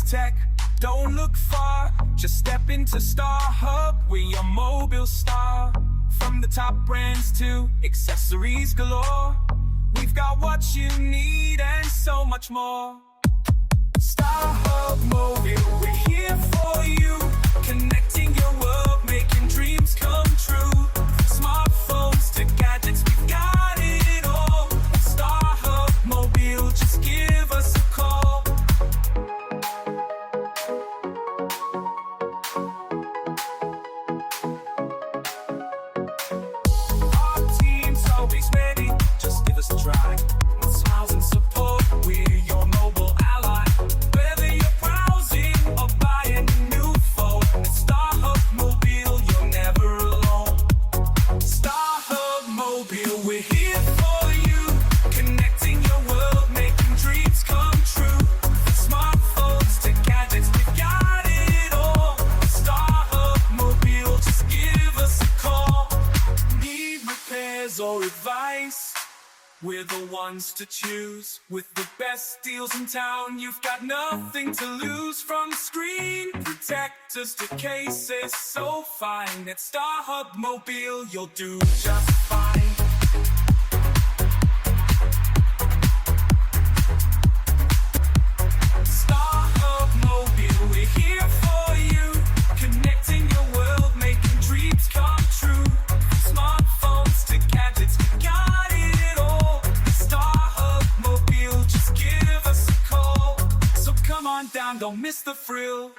tech, don't look far. Just step into Star Hub, we're your mobile star. From the top brands to accessories galore, we've got what you need and so much more. Star Hub Mobile, we're here for you, connecting your world, making dreams come true. Smartphones to gadgets, we've got it all. Star Hub Mobile, just give us a call. Our team's always ready, just give us a try. With smiles and support, we're your mobile ally. Whether you're browsing or buying a new phone, at Star Hub Mobile, you're never alone. Star Hub Mobile, we're here for you, connecting your world, making dreams come true. Smartphones to gadgets, we've got it all. Star Hub Mobile, just give us a call. Need repairs or advice? We're the ones to choose. With the best deals in town, you've got nothing to lose. From screen protectors to cases so fine, at Star Hub Mobile, you'll do just fine. Star Hub Mobile, we're here for you, connecting your world, making dreams come true. Smartphones to gadgets, we got it all. Star Hub Mobile, just give us a call. So come on down, don't miss the thrill.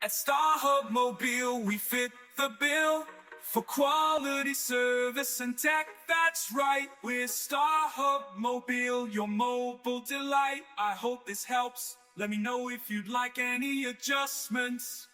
At Star Hub Mobile, we fit the bill for quality service and tech that's right. We're Star Hub Mobile, your mobile delight. I hope this helps. Let me know if you'd like any adjustments.